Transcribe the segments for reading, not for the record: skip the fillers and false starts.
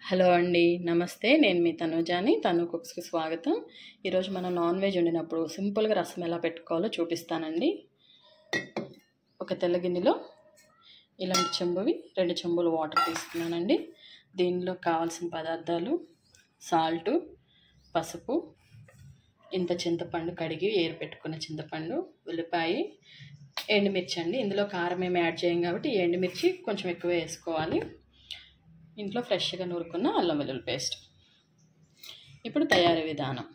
Hello అండి, నమస్తే. నేను మీ తనుజాని. తను కుక్స్కి స్వాగతం. ఈరోజు మనం నాన్ వెజ్ వండినప్పుడు సింపుల్గా రసం ఎలా పెట్టుకోవాలో చూపిస్తానండి. ఒక తెల్ల గిన్నెలో ఇలాంటి చెంబువి 2 చెంబులు వాటర్ తీసుకున్నానండి. దీనిలో కావాల్సిన పదార్థాలు సాల్టు, పసుపు, ఇంత చింతపండు కడిగి ఏరు పెట్టుకున్న చింతపండు, ఉల్లిపాయ, ఎండుమిర్చి అండి. ఇందులో కారం ఏమి యాడ్ చేయం కాబట్టి ఎండుమిర్చి కొంచెం ఎక్కువ వేసుకోవాలి. ఇంట్లో ఫ్రెష్గా నూరుకున్న అల్లం వెల్లుల్లి పేస్ట్. ఇప్పుడు తయారీ విధానం.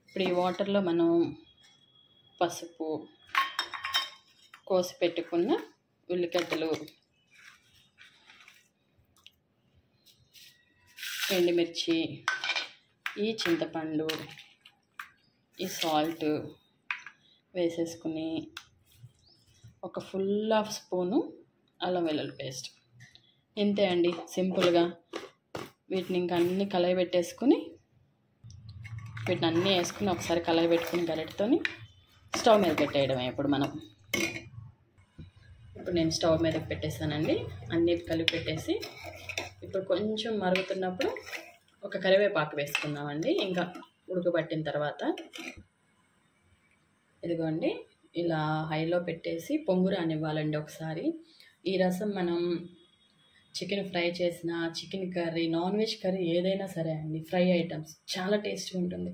ఇప్పుడు ఈ వాటర్లో మనం పసుపు, కోసి పెట్టుకున్న ఉల్లిగడ్డలు, ఎండుమిర్చి, ఈ చింతపండు, ఈ సాల్ట్ వేసేసుకుని ఒక ఫుల్ హాఫ్ స్పూను అల్లం వెల్లుల్లి పేస్ట్. ఇంతే అండి, సింపుల్గా. వీటిని ఇంకా అన్నీ కలయి పెట్టేసుకుని వీటిని అన్నీ వేసుకుని ఒకసారి కలయి పెట్టుకుని గరిటెతోని స్టవ్ మీద పెట్టేయడమే. ఇప్పుడు నేను స్టవ్ మీద పెట్టేసానండి. అన్నిటి కలిపి పెట్టేసి ఇప్పుడు కొంచెం మరుగుతున్నప్పుడు ఒక కరివేపాకు వేసుకుందామండి. ఇంకా ఉడకబట్టిన తర్వాత ఇదిగోండి, ఇలా హైలో పెట్టేసి పొంగు రానివ్వాలండి ఒకసారి. ఈ రసం మనం చికెన్ ఫ్రై చేసిన, chicken curry, non veg curry ఏదైనా సరే అండి, ఫ్రై ఐటమ్స్ చాలా టేస్ట్గా ఉంటుంది.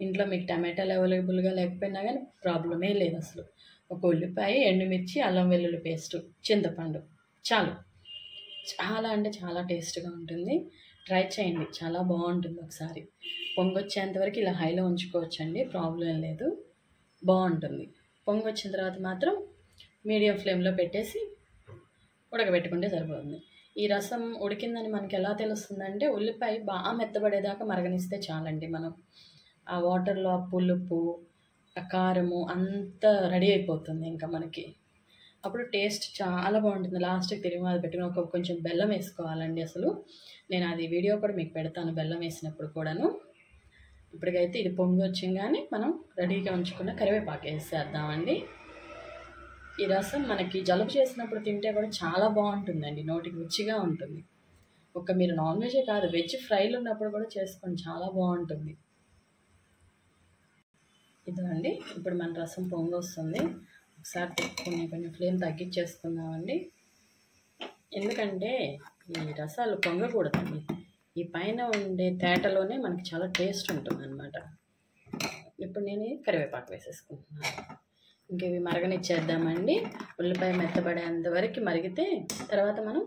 ఇంట్లో మీకు టమాటాలు అవైలబుల్గా లేకపోయినా కానీ ప్రాబ్లమే లేదు అసలు. ఒక ఉల్లిపాయ, ఎండుమిర్చి, అల్లం వెల్లుల్లి పేస్టు, చింతపండు చాలు. చాలా అంటే చాలా టేస్ట్గా ఉంటుంది. ట్రై చేయండి, చాలా బాగుంటుంది. ఒకసారి పొంగు వచ్చేంతవరకు ఇలా హైలో ఉంచుకోవచ్చండి, ప్రాబ్లం లేదు, బాగుంటుంది. పొంగు వచ్చిన తర్వాత మాత్రం మీడియం ఫ్లేమ్లో పెట్టేసి ఉడకబెట్టుకుంటే సరిపోతుంది. ఈ రసం ఉడికిందని మనకి ఎలా తెలుస్తుందంటే, ఉల్లిపాయ బాగా మెత్తబడేదాకా మరగనిస్తే చాలండి. మనం ఆ వాటర్లో ఆ పులుపు, ఆ కారము అంతా రెడీ అయిపోతుంది ఇంకా మనకి. అప్పుడు టేస్ట్ చాలా బాగుంటుంది. లాస్ట్కి తిరిగి పెట్టుకుని కొంచెం బెల్లం వేసుకోవాలండి. అసలు నేను అది వీడియో కూడా మీకు పెడతాను, బెల్లం వేసినప్పుడు కూడాను. ఇప్పటికైతే ఇది పొంగి వచ్చంగానే మనం రెడీగా ఉంచుకున్న కరివేపాకు వేసేద్దామండి. ఈ రసం మనకి జలుబు చేసినప్పుడు తింటే కూడా చాలా బాగుంటుందండి, నోటికి రుచిగా ఉంటుంది. మీరు నాన్ వెజే కాదు, వెజ్ ఫ్రైలు ఉన్నప్పుడు కూడా చేసుకోండి, చాలా బాగుంటుంది. ఇదండి, ఇప్పుడు మన రసం పొంగి వస్తుంది. ఒకసారి తిప్పుకుని కొంచెం ఫ్లేమ్ తగ్గించేసుకుందామండి. ఎందుకంటే ఈ రసాలు పొంగకూడదండి, ఈ పైన ఉండే తేటలోనే మనకి చాలా టేస్ట్ ఉంటుంది అన్నమాట. ఇప్పుడు నేను కరివేపాకు వేసేసుకుంటున్నాను. ఇంక ఇవి మరగనిచ్చేద్దామండి. ఉల్లిపాయ మెత్తబడేంత వరకు మరిగితే తర్వాత మనం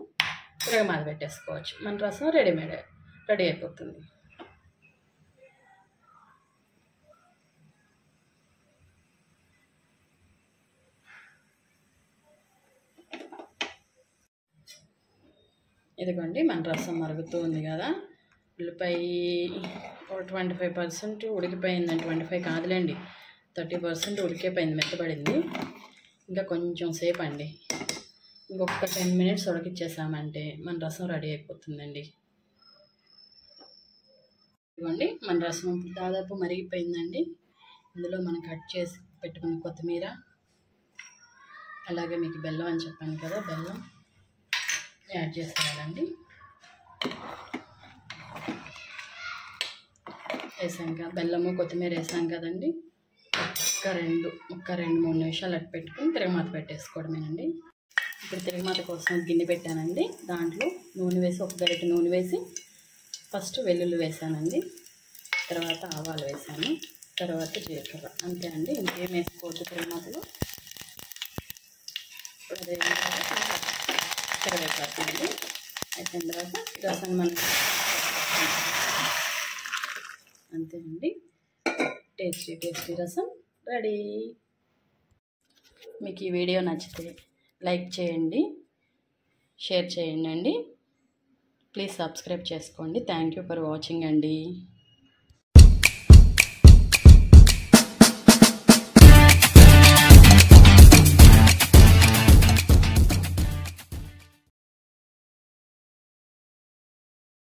తిరగమాత పెట్టేసుకోవచ్చు. మన రసం రెడీ అయిపోతుంది. ఇదిగోండి, మన రసం మరుగుతూ ఉంది కదా. ఉల్లిపాయ 25% ఉడికిపోయిందండి. 25 కాదులేండి, 30% ఉడికిపోయింది, మెత్తబడింది. ఇంకా కొంచెం సేపు అండి, ఇంకొక 10 మినిట్స్ ఉడికిచ్చేసామంటే మన రసం రెడీ అయిపోతుందండి. ఇదిగోండి, మన రసం దాదాపు మరిగిపోయిందండి. ఇందులో మనం కట్ చేసి పెట్టుకున్న కొత్తిమీర, అలాగే మీకు బెల్లం అని చెప్పాను కదా, బెల్లం యాడ్ చేసేయాలండి. వేసాక బెల్లము కొత్తిమీర వేసాం కదండి, ఒక 2-3 నిమిషాలు అట్టు పెట్టుకుని తిరగమాత పెట్టేసుకోవడమేనండి. ఇప్పుడు తిరగమాత కోసం గిన్నె పెట్టానండి. దాంట్లో నూనె వేసి, ఒక గరిటె నూనె వేసి ఫస్ట్ వెల్లుల్లి వేసానండి, తర్వాత ఆవాలు వేసాను, తర్వాత జీలకర్ర. అంతే అండి, ఇంకేం వేసుకోవద్దు తిరగమాతలో. అదే కరివేపాకు అండి. అయిపోయిన తర్వాత రసం మనం అంతే అండి, టేస్టీ రసం రెడీ. మీకు ఈ వీడియో నచ్చితే లైక్ చేయండి, షేర్ చేయండి అండి. ప్లీజ్ సబ్స్క్రైబ్ చేసుకోండి. థ్యాంక్ యూ ఫర్ వాచింగ్ అండి.